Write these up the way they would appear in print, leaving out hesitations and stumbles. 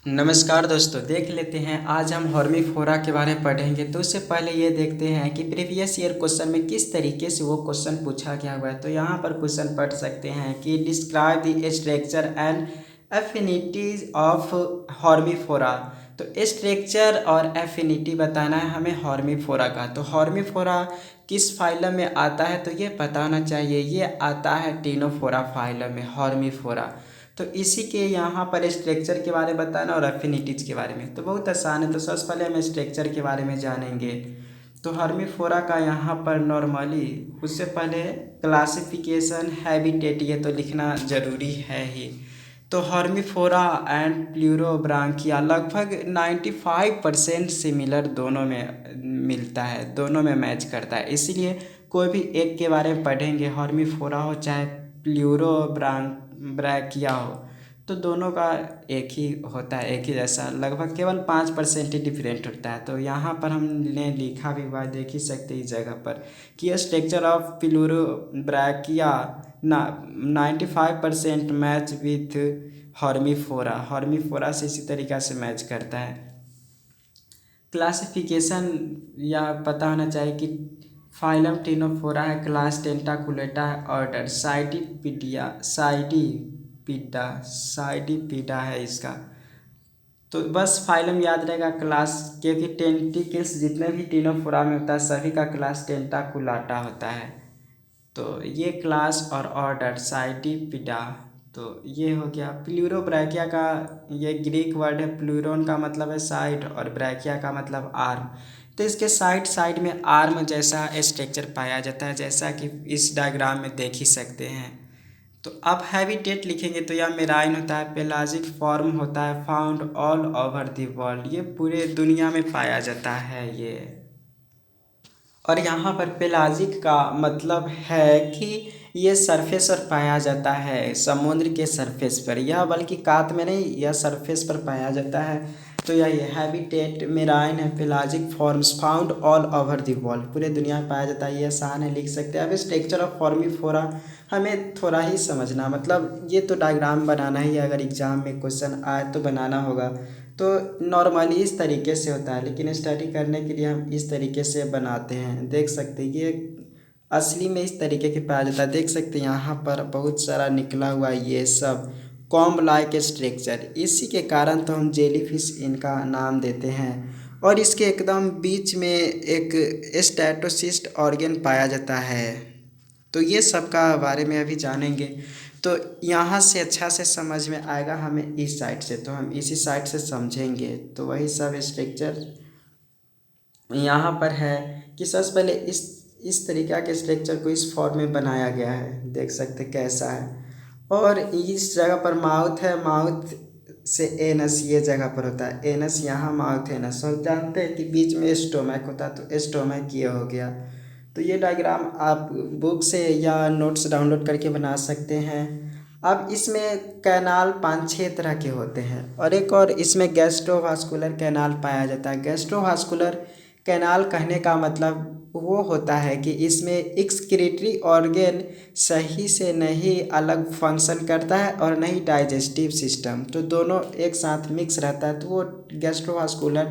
नमस्कार दोस्तों, देख लेते हैं आज हम हॉर्मीफोरा के बारे में पढ़ेंगे। तो उससे पहले ये देखते हैं कि प्रीवियस ईयर क्वेश्चन में किस तरीके से वो क्वेश्चन पूछा गया हुआ है। तो यहाँ पर क्वेश्चन पढ़ सकते हैं कि describe the structure and affinities of Hormiphora. तो स्ट्रक्चर और एफिनिटी बताना है हमें हॉर्मीफोरा का। तो हॉर्मीफोरा किस फाइलम में आता है तो ये पता होना चाहिए। ये आता है टिनोफोरा फाइलम में हॉर्मीफोरा। तो इसी के यहाँ पर स्ट्रक्चर के बारे में बताना और एफिनिटीज के बारे में तो बहुत आसान है। तो सबसे पहले हम स्ट्रक्चर के बारे में जानेंगे। तो हर्मीफोरा का यहाँ पर नॉर्मली उससे पहले क्लासिफिकेशन हैबिटेट ये तो लिखना ज़रूरी है ही। तो हर्मीफोरा एंड प्लूरोब्रांकिया लगभग 95% सिमिलर दोनों में मिलता है, दोनों में मैच करता है। इसीलिए कोई भी एक के बारे में पढ़ेंगे, हर्मीफोरा हो चाहे ब्रैकिया हो, तो दोनों का एक ही होता है, एक ही जैसा। लगभग केवल 5% ही डिफरेंट होता है। तो यहाँ पर हमने लिखा भी हुआ देख ही सकते इस जगह पर कि structure of Pleurobrachia 95% match with हॉर्मीफोरा। हॉर्मीफोरा से इसी तरीक़ा से मैच करता है। क्लासिफिकेशन या पता होना चाहिए कि फाइलम टिनोफोरा है, क्लास टेंटाकुलेटा है, ऑर्डर साइडिपिडा है इसका। तो बस फाइलम याद रहेगा क्लास, क्योंकि टेंटिकल्स जितने भी टिनोफोरा में होता है सभी का क्लास टेंटाकुलाटा होता है। तो ये क्लास और ऑर्डर साइडिपिडा। तो ये हो गया। प्लूरोब्रैकिया का ये ग्रीक वर्ड है। प्लूरोन का मतलब है साइड और ब्रैकिया का मतलब आर्म। तो इसके साइड साइड में आर्म जैसा स्ट्रक्चर पाया जाता है, जैसा कि इस डायग्राम में देख ही सकते हैं। तो अब हैबिटेट लिखेंगे तो यह मेराइन होता है, पेलाजिक फॉर्म होता है, found all over the world, ये पूरे दुनिया में पाया जाता है ये। और यहाँ पर पेलाजिक का मतलब है कि ये सरफेस पर पाया जाता है, समुद्र के सरफेस पर, यह बल्कि कात में नहीं, यह सरफेस पर पाया जाता है। तो यही हैबिटेट मेराइन है, pelagic forms found all over the world, पूरे दुनिया में पाया जाता है। ये आसान है, लिख सकते हैं। अब स्ट्रक्चर ऑफ फॉर्मीफोरा हमें थोड़ा ही समझना, मतलब ये तो डायग्राम बनाना ही है, अगर एग्जाम में क्वेश्चन आए तो बनाना होगा। तो नॉर्मली इस तरीके से होता है, लेकिन स्टडी करने के लिए हम इस तरीके से बनाते हैं। देख सकते हैं ये असली में इस तरीके के पाया जाता है। देख सकते हैं यहाँ पर बहुत सारा निकला हुआ ये सब कॉम्ब लाइक स्ट्रक्चर, इसी के कारण तो हम जेलीफिश इनका नाम देते हैं। और इसके एकदम बीच में एक स्टैटोसिस्ट ऑर्गन पाया जाता है। तो ये सब का बारे में अभी जानेंगे। तो यहाँ से अच्छा से समझ में आएगा हमें इस साइड से, तो हम इसी साइड से समझेंगे। तो वही सब स्ट्रक्चर यहाँ पर है कि सबसे पहले इस तरीक़ा के स्ट्रक्चर को इस फॉर्म में बनाया गया है। देख सकते कैसा है। और इस जगह पर माउथ है, माउथ से एनस ये जगह पर होता है, एनस यहाँ माउथ एनस। और जानते हैं कि बीच में स्टोमक होता है, तो स्टोमक ये हो गया। तो ये डायग्राम आप बुक से या नोट्स डाउनलोड करके बना सकते हैं। अब इसमें कैनाल 5-6 तरह के होते हैं, और एक और इसमें गैस्ट्रोवास्कुलर कैनाल पाया जाता है। गैस्ट्रोवास्कुलर कैनाल कहने का मतलब वो होता है कि इसमें एक्सक्रीटरी ऑर्गन सही से नहीं अलग फंक्शन करता है और नहीं डाइजेस्टिव सिस्टम, तो दोनों एक साथ मिक्स रहता है, तो वो गैस्ट्रोवास्कुलर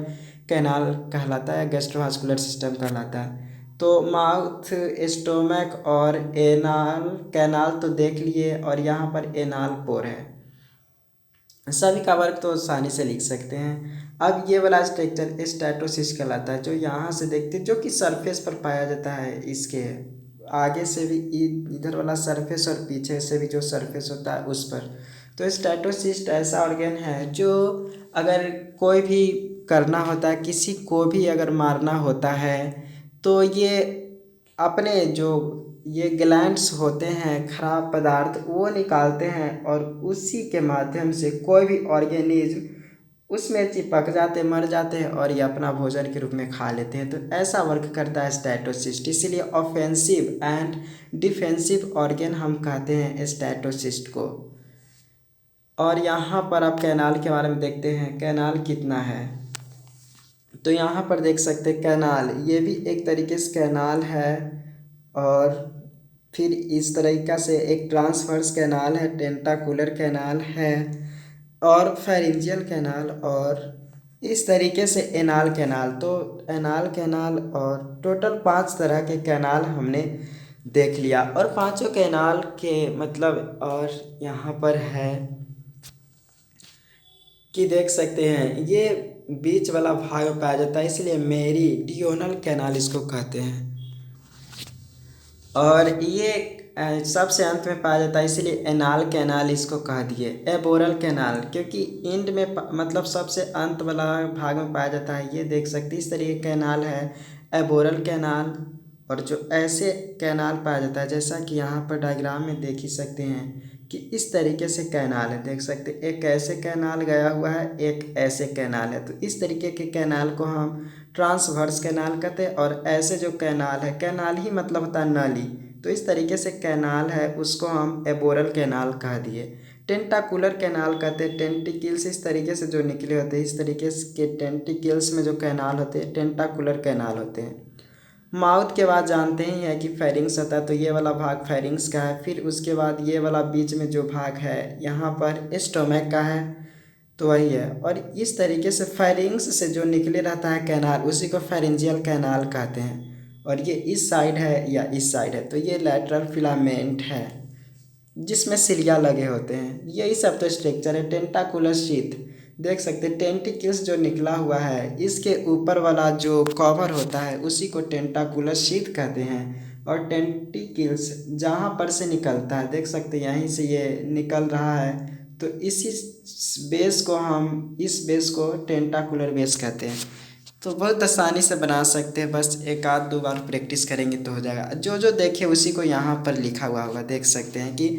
कैनाल कहलाता है, गैस्ट्रोवास्कुलर सिस्टम कहलाता है। तो माउथ, स्टोमक और एनाल कैनाल तो देख लिए, और यहाँ पर एनाल पोर है। सभी का वर्क तो आसानी से लिख सकते हैं। अब ये वाला स्ट्रक्चर स्टैटोसिस कहलाता है, जो यहाँ से देखते जो कि सरफेस पर पाया जाता है। इसके आगे से भी इधर वाला सरफेस और पीछे से भी जो सरफेस होता है उस पर। तो स्टैटोसिस्ट ऐसा ऑर्गन है जो अगर कोई भी करना होता है, किसी को भी अगर मारना होता है, तो ये अपने जो ये ग्लैंड्स होते हैं खराब पदार्थ वो निकालते हैं, और उसी के माध्यम से कोई भी ऑर्गेनिज्म उसमें चिपक जाते, मर जाते हैं, और ये अपना भोजन के रूप में खा लेते हैं। तो ऐसा वर्क करता है स्टैटोसिस्ट। इसीलिए ऑफेंसिव एंड डिफेंसिव ऑर्गन हम कहते हैं स्टैटोसिस्ट को। और यहाँ पर आप कैनाल के बारे में देखते हैं, कैनाल कितना है। तो यहाँ पर देख सकते हैं कैनाल, ये भी एक तरीके से कैनाल है। और फिर इस तरीक़ा से एक ट्रांसवर्स कैनाल है, टेंटाकुलर कैनाल है, और फेरिंजियल कैनाल और इस तरीके से एनाल कैनाल। तो एनाल कैनाल और टोटल 5 तरह के कैनाल हमने देख लिया और पांचों कैनाल के मतलब और यहाँ पर है कि देख सकते हैं ये बीच वाला भाग पाया जाता है, इसलिए मेरीडियोनल कैनाल इसको कहते हैं। और ये सबसे अंत में पाया जाता है, इसीलिए एनाल कैनाल इसको कह दिए। एबोरल कैनाल क्योंकि एंड में मतलब सबसे अंत वाला भाग में पाया जाता है, ये देख सकते हैं इस तरीके कैनाल है एबोरल कैनाल। और जो ऐसे कैनाल पाया जाता है जैसा कि यहाँ पर डायग्राम में देख ही सकते हैं कि इस तरीके से कैनाल है, देख सकते हैं एक ऐसे कैनाल गया हुआ है, एक ऐसे कैनाल है। तो इस तरीके के कैनाल को हम ट्रांसवर्स कैनाल कहते हैं। और ऐसे जो कैनाल है, कैनाल ही मतलब होता है नाली, तो इस तरीके से कैनाल है उसको हम एबोरल कैनाल कह दिए। टेंटाकुलर कैनाल कहते हैं, टेंटिकल्स इस तरीके से जो निकले होते हैं, इस तरीके के टेंटिकल्स में जो कैनाल होते हैं टेंटाकुलर कैनाल होते हैं। माउथ के बाद जानते ही है कि फेरिंग्स होता है, तो ये वाला भाग फेरिंग्स का है। फिर उसके बाद ये वाला बीच में जो भाग है यहाँ पर स्टोमक का है, तो वही है। और इस तरीके से फेरिंग्स से जो निकले रहता है कैनाल उसी को फेरिंजियल कैनाल कहते हैं। और ये इस साइड है या इस साइड है, तो ये लैटरल फिलामेंट है जिसमें सिलिया लगे होते हैं। यही सब तो स्ट्रक्चर है। टेंटाकुलर शीथ देख सकते हैं, टेंटिकल्स जो निकला हुआ है इसके ऊपर वाला जो कवर होता है उसी को टेंटाकुलर शीथ कहते हैं। और टेंटिकल्स जहाँ पर से निकलता है, देख सकते हैं यहीं से ये निकल रहा है, तो इसी बेस को हम इस बेस को टेंटाकुलर बेस कहते हैं। तो बहुत आसानी से बना सकते हैं, बस एक आध दो बार प्रैक्टिस करेंगे तो हो जाएगा। जो जो देखे उसी को यहाँ पर लिखा हुआ होगा, देख सकते हैं कि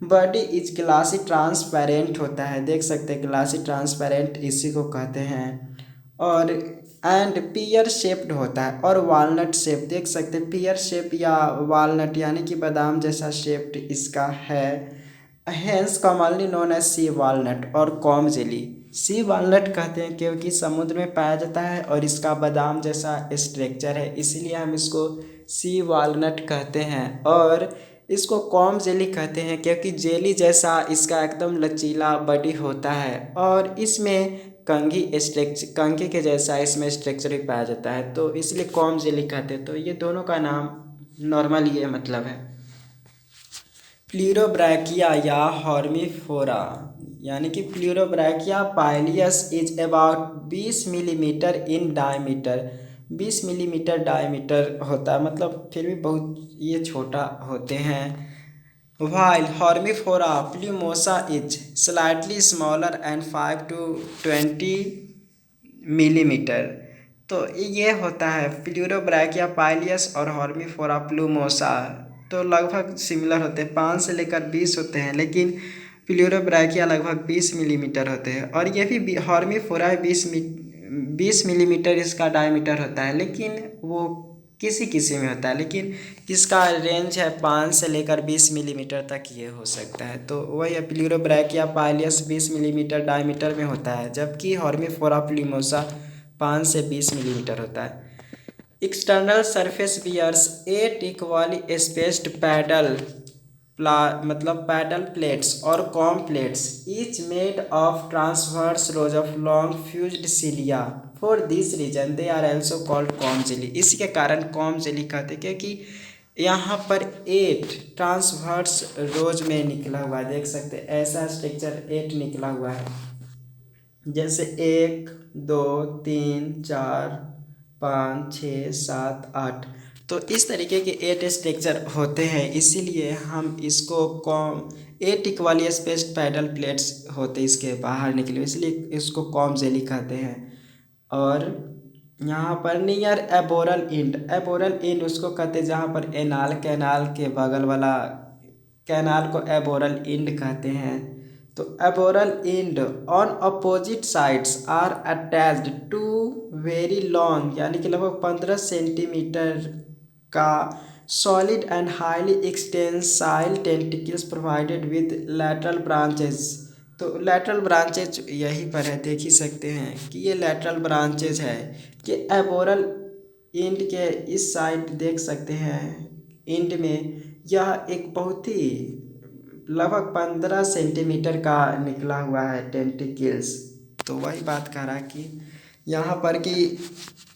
बॉडी इज ग्लासी ट्रांसपेरेंट होता है, देख सकते हैं ग्लासी ट्रांसपेरेंट इसी को कहते हैं। और एंड पियर शेप्ड होता है और वालनट शेप, देख सकते हैं पियर शेप या वालनट यानी कि बादाम जैसा शेप्ड इसका है। हैंस कॉमनली नोन एज सी वालनट और कॉम जेली। सी वालनट कहते हैं क्योंकि समुद्र में पाया जाता है और इसका बादाम जैसा स्ट्रक्चर है, इसीलिए हम इसको सी वालनट कहते हैं। और इसको कॉम जेली कहते हैं क्योंकि जेली जैसा इसका एकदम लचीला बॉडी होता है और इसमें कंघी के जैसा इसमें स्ट्रक्चर भी पाया जाता है, तो इसलिए कॉम जेली कहते हैं। तो ये दोनों का नाम नॉर्मल ये मतलब है। प्लूरोब्रैकिया या हॉर्मीफोरा यानी कि Pleurobrachia pileus is about 20 millimeter in diameter. 20 millimeter diameter होता है, मतलब फिर भी बहुत ये छोटा होते हैं। While Hormiphora plumosa is slightly smaller and 5 to 20 millimeter. तो ये होता है प्लूरोब्रैकिया पाइलियस और हॉर्मीफोरा प्लूमोसा, तो लगभग सिमिलर होते हैं, 5 से लेकर 20 होते हैं, लेकिन प्लूरोब्रैकिया लगभग 20 मिलीमीटर होते हैं। और ये भी हॉर्मीफोरा 20 मिलीमीटर इसका डायमीटर होता है, लेकिन वो किसी किसी में होता है, लेकिन इसका रेंज है 5 से लेकर 20 मिलीमीटर तक ये हो सकता है। तो वही प्लूरोब्रैकिया पाइलियस 20 मिलीमीटर डायमीटर में होता है, जबकि हॉर्मीफोरा प्लूमोसा 5 से 20 मिलीमीटर होता है। External surface bears 8 equally spaced मतलब पैडल प्लेट्स और comb plates each made of transverse rows of long fused cilia. For this reason they are also called comb jelly. इसी के कारण कॉम जेली कहते हैं क्योंकि यहाँ पर 8 ट्रांसवर्स रोज में निकला हुआ है, देख सकते हैं ऐसा स्ट्रक्चर 8 निकला हुआ है, जैसे 1 2 3 4 5 6 7 8। तो इस तरीके के 8 स्ट्रक्चर होते हैं, इसीलिए हम इसको comb 8 equally spaced paddle plates होते इसके बाहर निकले, इसलिए इसको कॉम जेली कहते हैं। और यहाँ पर नियर एबोरल इंड उसको कहते हैं जहाँ पर एनाल कैनाल के बगल वाला कैनाल को एबोरल इंड कहते हैं। तो aboral end on opposite sides are attached to very long यानी कि लगभग 15 सेंटीमीटर का solid and highly extensile tentacles provided with lateral branches. तो लैटरल ब्रांचेज यहीं पर है, देख ही सकते हैं कि ये लैटरल ब्रांचेज है कि एबोरल इंड के इस साइड देख सकते हैं इंड में यह एक बहुत ही लगभग 15 सेंटीमीटर का निकला हुआ है टेंटिकल्स। तो वही बात कर रहा है कि यहाँ पर कि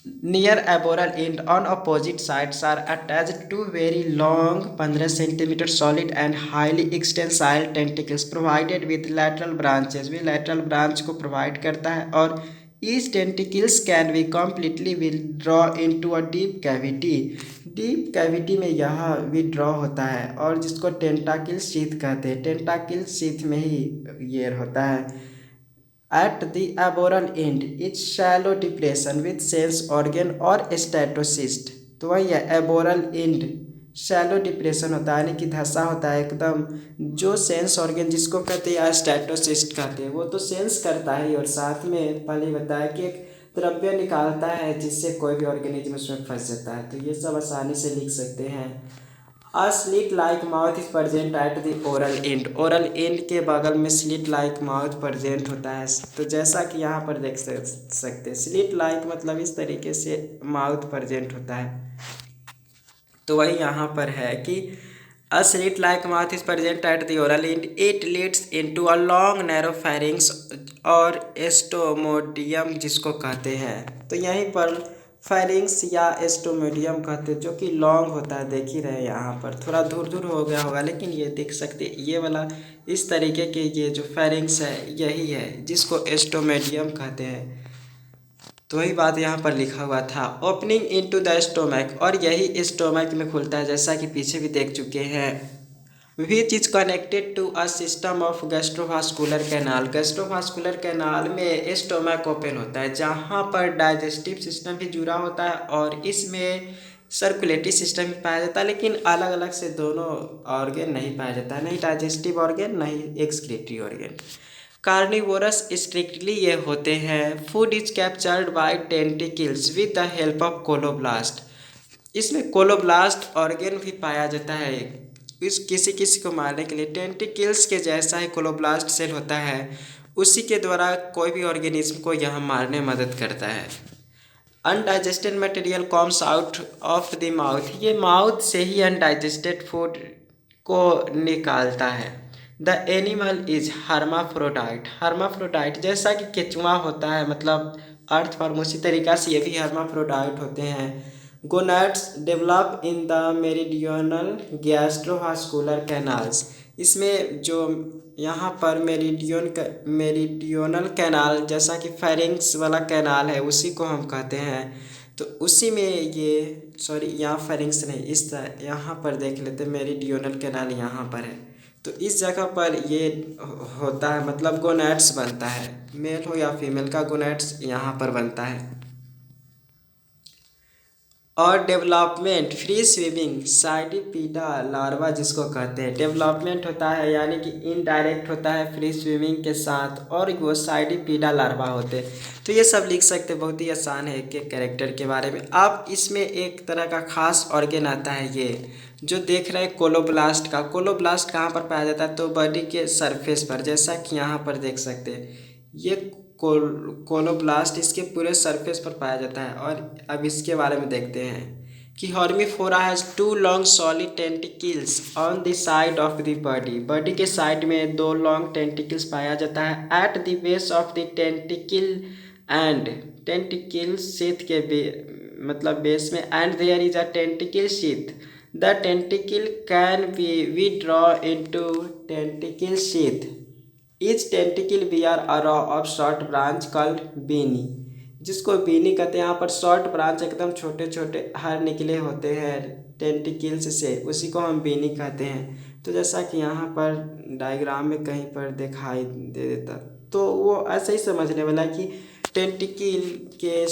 near aboral end on opposite sides are attached to very long 15 centimeter solid and highly extensile tentacles provided with lateral branches. वे लैटरल ब्रांच को प्रोवाइड करता है और each tentacles can be completely withdraw into a deep cavity. Deep cavity में यह withdraw होता है और जिसको टेंटाकिल शीथ कहते हैं। टेंटाकिल शीथ में ही ये होता है। At the aboral end, it's shallow depression with sense organ और स्टैटोसिस्ट। तो वही है एबोरल एंड शैलो डिप्रेशन होता है, यानी कि धंसा होता है एकदम। जो सेंस ऑर्गन जिसको कहते हैं या स्टैटोसिस्ट कहते हैं, वो तो सेंस करता है और साथ में पहले ही बताया कि एक द्रव्य निकालता है जिससे कोई भी ऑर्गेनिज्म उसमें फंस जाता है। तो ये सब आसानी से लिख सकते हैं। A slit like mouth is present at the oral end। Oral and के बगल में स्लिट लाइक माउथ प्रेजेंट होता है। तो जैसा कि यहाँ पर देख सकते हैं, स्लिट लाइक मतलब इस तरीके से माउथ प्रेजेंट होता है। तो वही यहाँ पर है कि A slit like mouth is present at the oral end। It leads into a long narrow pharynx और एस्टोमोडियम जिसको कहते हैं। तो यहीं पर फायरिंग्स या एस्टोमोडियम कहते हैं, जो कि लॉन्ग होता है। देख ही रहे यहाँ पर थोड़ा दूर दूर हो गया होगा, लेकिन ये देख सकते हैं ये वाला इस तरीके के ये जो फायरिंग्स है यही है जिसको एस्टोमोडियम कहते हैं। तो वही बात यहाँ पर लिखा हुआ था, ओपनिंग इनटू द स्टोमक, और यही स्टोमक में खुलता है जैसा कि पीछे भी देख चुके हैं। Which is connected to a system of gastrovascular canal. Gastrovascular canal में स्टोमक ओपन होता है जहाँ पर डाइजेस्टिव सिस्टम भी जुड़ा होता है और इसमें सर्कुलेटरी सिस्टम भी पाया जाता है, लेकिन अलग अलग से दोनों ऑर्गन नहीं पाया जाता है, नहीं डाइजेस्टिव ऑर्गन नहीं एक्सक्रीटरी ऑर्गन। कार्निवोरस स्ट्रिक्टली ये होते हैं। Food is captured by tentacles with the help of colloblast. इसमें कोलोब्लास्ट ऑर्गन भी पाया जाता है इस किसी किसी को मारने के लिए। टेंटिकल्स के जैसा ही कोलोब्लास्ट सेल होता है, उसी के द्वारा कोई भी ऑर्गेनिज्म को यह मारने में मदद करता है। Undigested material comes out of the mouth. ये माउथ से ही अनडाइजेस्टेड फूड को निकालता है। The animal is hermaphrodite. Hermaphrodite जैसा कि केचुआ होता है, मतलब अर्थ फॉर्म, उसी तरीक़ा से ये भी हर्माफ्रोडाइट होते हैं। Gonads develop in the meridional gastrovascular canals. इसमें जो यहाँ पर मेरिडियनल कैनाल जैसा कि फेरिंग्स वाला कैनाल है उसी को हम कहते हैं। तो उसी में ये यहाँ फेरिंग्स नहीं, इस तरह यहाँ पर देख लेते, मेरिडियनल कैनाल यहाँ पर है। तो इस जगह पर ये होता है, मतलब गोनैड्स बनता है, मेल हो या फीमेल का गोनैड्स यहाँ पर बनता है। और डेवलपमेंट फ्री स्विमिंग साइडिपीडा लार्वा जिसको कहते हैं। डेवलपमेंट होता है यानी कि इनडायरेक्ट होता है फ्री स्विमिंग के साथ, और वो साइडिपीडा लार्वा होते हैं। तो ये सब लिख सकते, बहुत ही आसान है एक एक कैरेक्टर के बारे में। अब इसमें एक तरह का खास ऑर्गन आता है, ये जो देख रहे हैं कोलोब्लास्ट का। कोलोब्लास्ट कहाँ पर पाया जाता है? तो बॉडी के सरफेस पर, जैसा कि यहाँ पर देख सकते हैं ये कोलोब्लास्ट इसके पूरे सरफेस पर पाया जाता है। और अब इसके बारे में देखते हैं कि Hormiphora has 2 long solid tentacles on the side of the body. Body के साइड में 2 लॉन्ग टेंटिकल्स पाया जाता है। At the base of the tentacle and tentacle sheath के मतलब बेस में, and there is a tentacle sheath. The tentacle can be withdraw into tentacle sheath. Each tentacle bear a row of short branch called pinnae, जिसको pinnae कहते हैं। यहाँ पर short branch एकदम छोटे छोटे हर निकले होते हैं टेंटिकल्स से, उसी को हम बीनी कहते हैं। तो जैसा कि यहाँ पर डायग्राम में कहीं पर दिखाई दे देता, तो वो ऐसे ही समझने वाला कि टेंटिकल के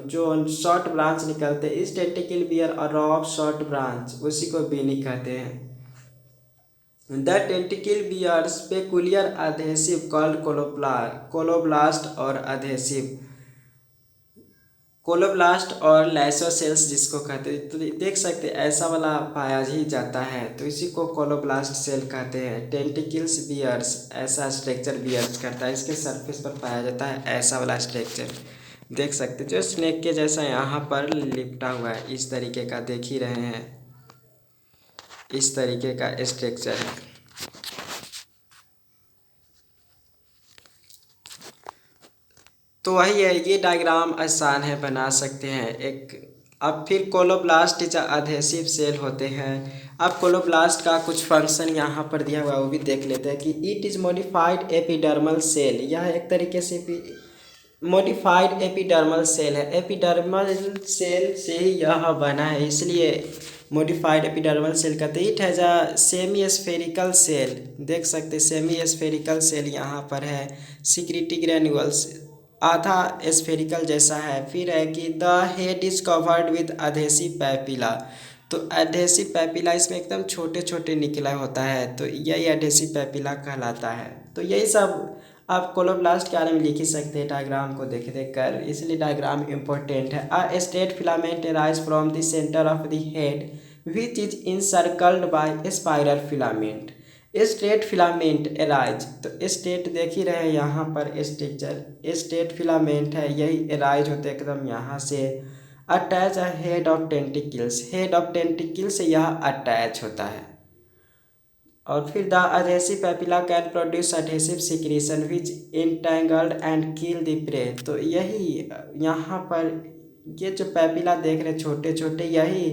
जो शॉर्ट ब्रांच निकलते हैं, इस tentacle bear a row of short branch, उसी को बीनी कहते हैं। The tentacle bears peculiar adhesive called colloblast और adhesive कोलोब्लास्ट और लाइसोसेल्स जिसको कहते हैं। तो देख सकते हैं ऐसा वाला पाया ही जाता है, तो इसी को कोलोब्लास्ट सेल कहते हैं। टेंटिकल्स बियर्स ऐसा स्ट्रक्चर बियर्स करता है, इसके सरफेस पर पाया जाता है ऐसा वाला स्ट्रक्चर। देख सकते हैं जो स्नेक के जैसा यहाँ पर लिपटा हुआ है, इस तरीके का देख ही रहे हैं, इस तरीके का स्ट्रक्चर है। तो वही है, ये डायग्राम आसान है, बना सकते हैं एक। अब फिर कोलोब्लास्ट इज अधेसिव सेल होते हैं। अब कोलोब्लास्ट का कुछ फंक्शन यहाँ पर दिया हुआ है, वो भी देख लेते हैं कि it is modified epidermal cell. यह एक तरीके से मॉडिफाइड एपिडर्मल सेल है। एपिडर्मल सेल से ही यह बना है, इसलिए मॉडिफाइड एपिडर्मल सेल कहते हैं। It has a semi spherical shell, देख सकते सेमी स्फेरिकल सेल यहाँ पर है। सिक्रीटी ग्रैन्युल्स आधा स्फेरिकल जैसा है। फिर है कि the head is covered with adhesive papilla. तो एडहेसिव पैपिला इसमें एकदम छोटे छोटे निकला होता है, तो यही एडहेसिव पैपिला कहलाता है। तो यही सब आप कोलोब्लास्ट के बारे में लिख ही सकते हैं डायग्राम को देख देख कर, इसलिए डायग्राम इम्पोर्टेंट है। A straight filament rise from the centre of the head which is encircled by spiral filament. Straight filament arise, तो स्ट्रेट देख ही रहे यहाँ पर स्ट्रक्चर, स्ट्रेट फिलामेंट है, यही एराइज होते एकदम यहाँ से। Attach a head of tentacles, head of tentacles से यह अटैच होता है। और फिर the adhesive papilla can produce adhesive secretion which entangled and kill the prey. तो यही यहाँ पर ये जो पैपिला देख रहे छोटे छोटे, यही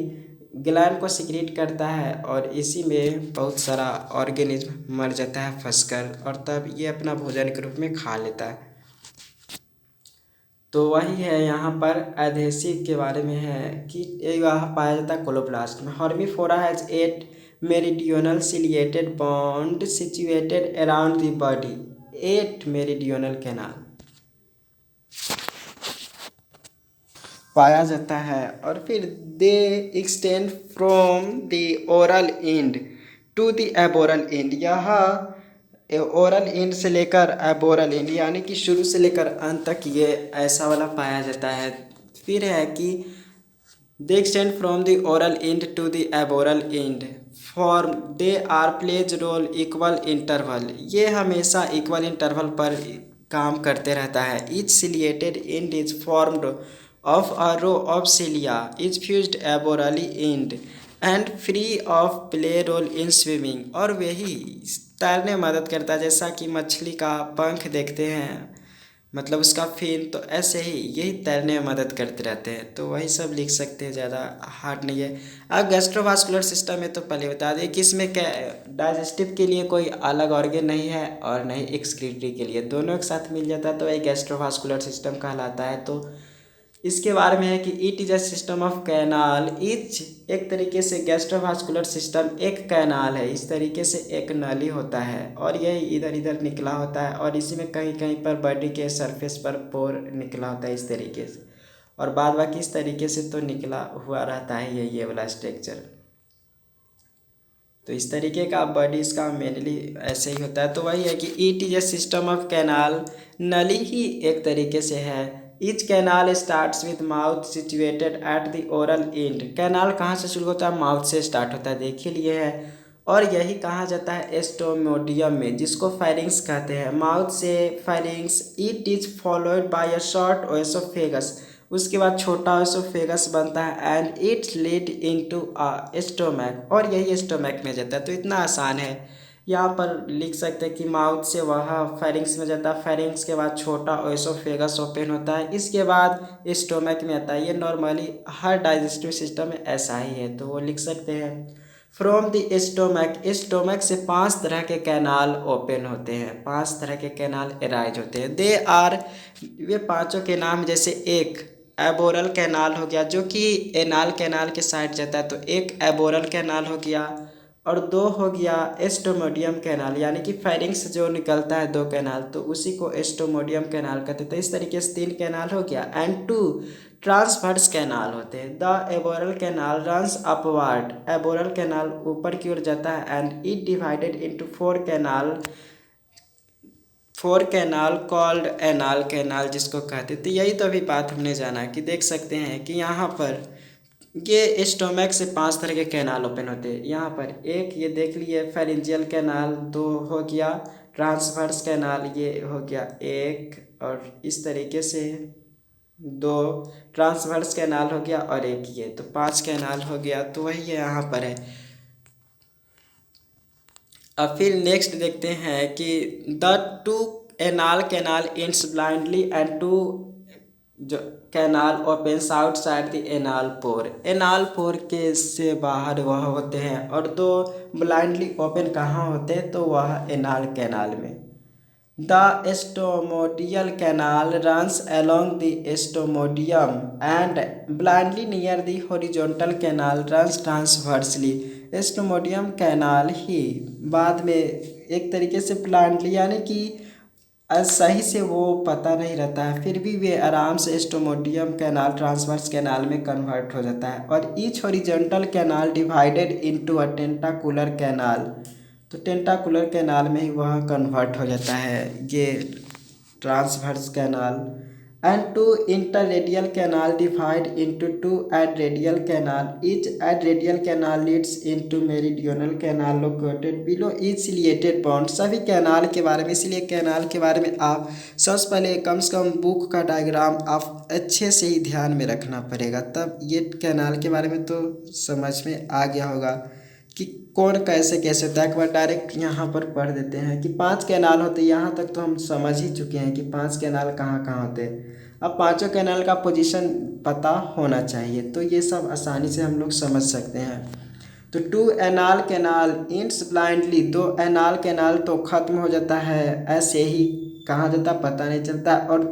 ग्लैंड को सिक्रीट करता है और इसी में बहुत सारा ऑर्गेनिज्म मर जाता है फंसकर, और तब ये अपना भोजन के रूप में खा लेता है। तो वही है यहाँ पर एडहेसिव के बारे में है कि यह पाया जाता है कोलोब्लास्ट में। Hormiphora has 8 meridional ciliated band situated around the body, 8 meridional canal पाया जाता है। और फिर they extend from the oral end to the aboral end. यह ओरल एंड से लेकर एबोरल एंड यानी कि शुरू से लेकर अंत तक ये ऐसा वाला पाया जाता है। फिर है कि they extend from the oral end to the aboral end form they are plays role equal interval. ये हमेशा इक्वल इंटरवल पर काम करते रहता है। Each ciliated end is formed of a row of cilia is fused aborally and and free of play role in swimming. और वही तैरने में मदद करता है, जैसा कि मछली का पंख देखते हैं, मतलब उसका फिन, तो ऐसे ही यही तैरने में मदद करते रहते हैं। तो वही सब लिख सकते हैं, ज़्यादा हार्ड नहीं है। अब गैस्ट्रोवास्कुलर सिस्टम है, तो पहले बता दें कि इसमें क्या डाइजेस्टिव के लिए कोई अलग ऑर्गन नहीं है और नहीं एक्सक्रीटरी के लिए, दोनों एक साथ मिल जाता है तो वही गैस्ट्रोवास्कुलर सिस्टम कहलाता है। तो इसके बारे में है कि it is a system of canal. Etch एक तरीके से गैस्ट्रोवास्कुलर सिस्टम एक कैनाल है, इस तरीके से एक नली होता है और यही इधर इधर निकला होता है, और इसी में कहीं कहीं पर बॉडी के सरफेस पर पोर निकला होता है इस तरीके से, और बाद बाकी इस तरीके से तो निकला हुआ रहता है ये वाला स्ट्रक्चर। तो इस तरीके का बॉडी इसका मेनली ऐसे ही होता है। तो वही है कि it is a system of canal, नली ही एक तरीके से है। Each canal starts with mouth situated at the oral and. Canal कहाँ से शुरू होता है? माउथ से स्टार्ट होता है, देख ही लिए है। और यही कहा जाता है एस्टोमोडियम में, जिसको फायरिंग्स कहते हैं। माउथ से firings. It is followed by a short ओएसोफेगस, उसके बाद छोटा ओएसोफेगस बनता है and it's lead into a stomach, और यही स्टोमक में जाता है। तो इतना आसान है, यहाँ पर लिख सकते हैं कि माउथ से वह फेरिंग्स में जाता है, फेरिंग्स के बाद छोटा ओएसोफेगस ओपन होता है, इसके बाद स्टोमक में आता है। ये नॉर्मली हर डाइजेस्टिव सिस्टम में ऐसा ही है, तो वो लिख सकते हैं। फ्रॉम द स्टोमक, स्टोमक से 5 तरह के कैनाल ओपन होते हैं, 5 तरह के कैनाल एराइज होते हैं। दे आर, वे पांचों के नाम, जैसे एक एबोरल कैनाल हो गया जो कि एनाल कैनाल के साइड जाता है, तो एक एबोरल कैनाल हो गया, और 2 हो गया एस्टोमोडियम कैनाल, यानी कि फेरिंग्स से जो निकलता है 2 कैनाल, तो उसी को एस्टोमोडियम कैनाल कहते हैं। तो इस तरीके से 3 कैनाल हो गया एंड 2 ट्रांसवर्स कैनाल होते हैं। The aboral canal runs upward, aboral canal ऊपर की ओर जाता है and it divided into 4 canal, 4 canal called anal canal जिसको कहते थे। यही तो अभी बात हमने जाना कि देख सकते हैं कि यहाँ पर ये स्टोमक से 5 तरह के कैनाल ओपन होते हैं। यहाँ पर एक ये देख लिए फेरिंजियल कैनाल, 2 हो गया ट्रांसवर्स कैनाल, ये हो गया एक, और इस तरीके से 2 ट्रांसवर्स कैनाल हो गया और एक ये, तो 5 कैनाल हो गया। तो वही है यहाँ पर है। अब फिर नेक्स्ट देखते हैं कि the 2 anal canal ends blindly and two जो canal opens outside the anal pore. Anal pore के से बाहर वह होते हैं और दो ब्लाइंडली ओपन कहाँ होते हैं तो वह एनाल कैनाल में। The stomodeal canal runs along the stomodeum end blindly near the horizontal canal runs transversely. Stomodeum canal ही बाद में एक तरीके से ब्लाइंडली यानी कि सही से वो पता नहीं रहता है, फिर भी वे आराम से स्टोमोडियम कैनाल ट्रांसवर्स कैनाल में कन्वर्ट हो जाता है। और each horizontal canal divided into a tentacular canal, तो टेंटाकुलर कैनाल में ही वह कन्वर्ट हो जाता है ये transverse canal. And two interradial canal divide into two adradial canal. Each adradial canal leads into meridional canal located below each ciliated band. सभी canal के बारे में, इसलिए कैनाल के बारे में आप सबसे पहले कम से कम बुक का डायग्राम आप अच्छे से ही ध्यान में रखना पड़ेगा, तब ये कैनाल के बारे में तो समझ में आ गया होगा कि कौन कैसे कैसे होता है। एक बार डायरेक्ट यहाँ पर पढ़ देते हैं कि 5 कैनाल होते हैं। यहाँ तक तो हम समझ ही चुके हैं कि 5 कैनाल कहाँ कहाँ होते हैं। अब पांचों कैनाल का पोजीशन पता होना चाहिए, तो ये सब आसानी से हम लोग समझ सकते हैं। तो two anal canal ends blindly, दो एनाल कैनाल तो ख़त्म हो जाता है ऐसे ही, कहाँ जाता पता नहीं चलता। और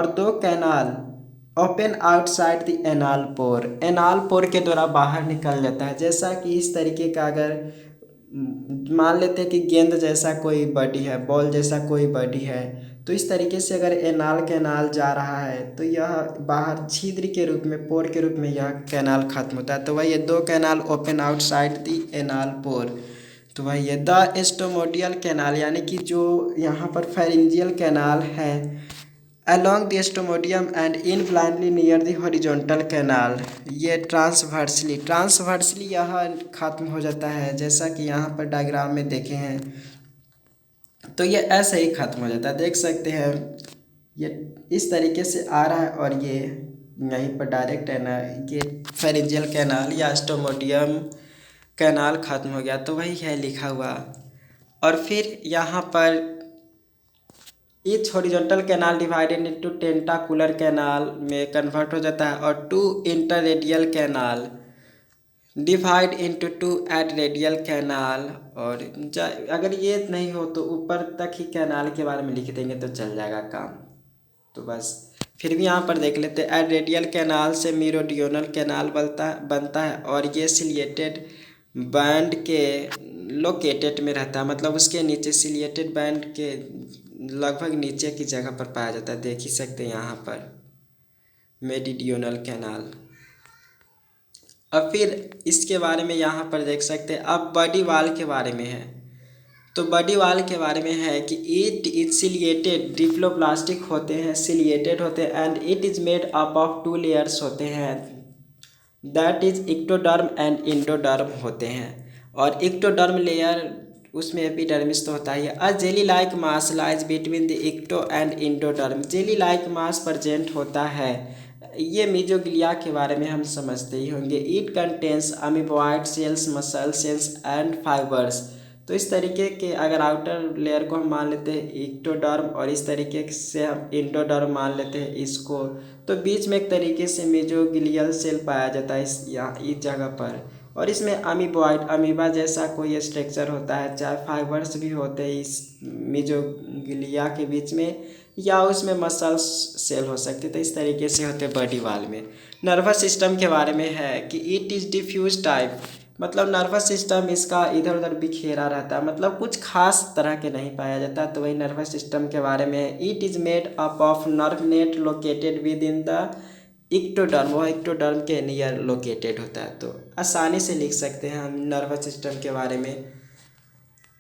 दो canal open outside the anal pore, anal pore के द्वारा बाहर निकल जाता है। जैसा कि इस तरीके का अगर मान लेते हैं कि गेंद जैसा कोई बॉडी है, बॉल जैसा कोई बॉडी है, तो इस तरीके से अगर एनाल कैनाल जा रहा है तो यह बाहर छिद्र के रूप में, पोर के रूप में यह कैनाल खत्म होता है। तो वही ये दो canal open outside the anal pore. तो वही ये द स्टोमोडियल कैनाल यानी कि जो यहाँ पर फेरिंजियल कैनाल है along the stomodeum and in blindly near the horizontal canal, ये ट्रांसवर्सली यह खत्म हो जाता है। जैसा कि यहाँ पर डायग्राम में देखे हैं तो ये ऐसे ही खत्म हो जाता है, देख सकते हैं ये इस तरीके से आ रहा है और ये यहीं पर डायरेक्ट है ना, ये फेरिंजियल कैनाल या स्टोमोडियम कैनाल खत्म हो गया, तो वही है लिखा हुआ। और फिर यहाँ पर each horizontal canal divided into tentacular canal में कन्वर्ट हो जाता है। और two interradial canal divide into two adradial canal. और अगर ये नहीं हो तो ऊपर तक ही कैनाल के बारे में लिख देंगे तो चल जाएगा काम। तो बस फिर भी यहाँ पर देख लेते हैं। एडरेडियल कैनाल से मेरिडियनल कैनाल बनता है और ये सिलिएटेड बैंड के लोकेटेड में रहता है, मतलब उसके नीचे सिलिएटेड बैंड के लगभग नीचे की जगह पर पाया जाता है। देख ही सकते हैं यहाँ पर मेरिडियनल कैनाल। अब फिर इसके बारे में यहाँ पर देख सकते हैं। अब बॉडी वाल के बारे में है, तो बॉडी वाल के बारे में है कि इट इज सिलिएटेड, डिप्लोप्लास्टिक होते हैं, सिलिएटेड होते हैं and it is made up of 2 layers होते हैं, that is ectoderm and endoderm होते हैं। और इक्टोडर्म लेयर उसमें एपिडर्मिस तो होता ही है। A jelly like mass lies between the ecto and endoderm, jelly like mass present होता है। ये मीजोग्लिया के बारे में हम समझते ही होंगे। It contains amoeboid cells, muscle cells and fibres. तो इस तरीके के अगर आउटर लेयर को हम मान लेते हैं इक्टोडर्म और इस तरीके से हम इंडोडर्म मान लेते हैं इसको, तो बीच में एक तरीके से मेजोग्लियल सेल पाया जाता है इस जगह पर। और इसमें अमीबॉइड, अमीबा जैसा कोई स्ट्रक्चर होता है, चाहे फाइबर्स भी होते हैं इस मेजोग्लिया के बीच में, या उसमें मसल्स सेल हो सकते। तो इस तरीके से होते हैं बॉडी वाल में। नर्वस सिस्टम के बारे में है कि इट इज़ डिफ्यूज टाइप, मतलब नर्वस सिस्टम इसका इधर उधर बिखेरा रहता है, मतलब कुछ खास तरह के नहीं पाया जाता। तो वही नर्वस सिस्टम के बारे में है। It is made up of nerve net located with in the ectoderm, वह इक्टोडर्म के नियर लोकेटेड होता है। तो आसानी से लिख सकते हैं हम नर्वस सिस्टम के बारे में।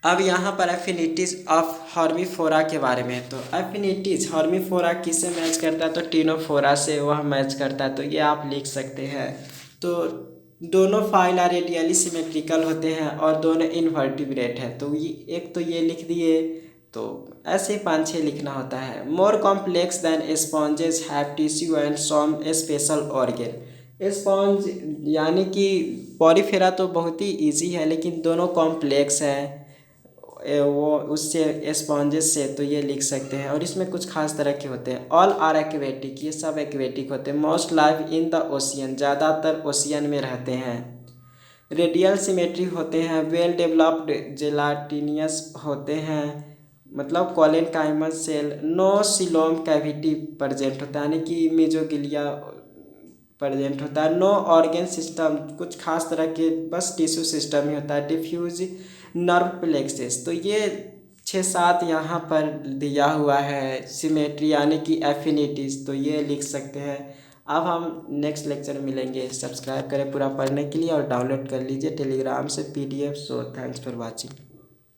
अब यहाँ पर एफिनिटीज़ ऑफ हॉर्मीफोरा के बारे में है। तो एफिनिटीज़ हॉर्मीफोरा किससे मैच करता है तो टिनोफोरा से वह मैच करता है, तो ये आप लिख सकते हैं। तो दोनों फाइला रेडियली सिमेट्रिकल होते हैं और दोनों इनवर्टिब्रेट है। तो ये एक तो ये लिख दिए, तो ऐसे ही 5-6 लिखना होता है। More complex than sponges have tissue and some special organ. Sponge यानी कि पॉरीफेरा तो बहुत ही ईजी है, लेकिन दोनों कॉम्प्लेक्स हैं। वो उससे स्पॉन्जेस से, तो ये लिख सकते हैं। और इसमें कुछ खास तरह के होते हैं। ऑल आर एक्वेटिक, ये सब एक्वेटिक होते हैं। Most live in the ocean, ज़्यादातर ओशियन में रहते हैं। रेडियल सिमेट्री होते हैं। वेल डेवलप्ड जेलाटिनियस होते हैं, मतलब collenchymous cell. No coelom cavity present होता है, यानी कि मेजोगिलिया प्रेजेंट होता है। नो ऑर्गन सिस्टम, कुछ खास तरह के बस टिश्यू सिस्टम ही होता है। डिफ्यूज नर्व प्लेक्सेस, तो ये 6-7 यहाँ पर दिया हुआ है सिमेट्री यानी कि एफिनिटीज, तो ये लिख सकते हैं। अब हम नेक्स्ट लेक्चर में मिलेंगे। सब्सक्राइब करें पूरा पढ़ने के लिए और डाउनलोड कर लीजिए टेलीग्राम से PDF। So thanks for watching.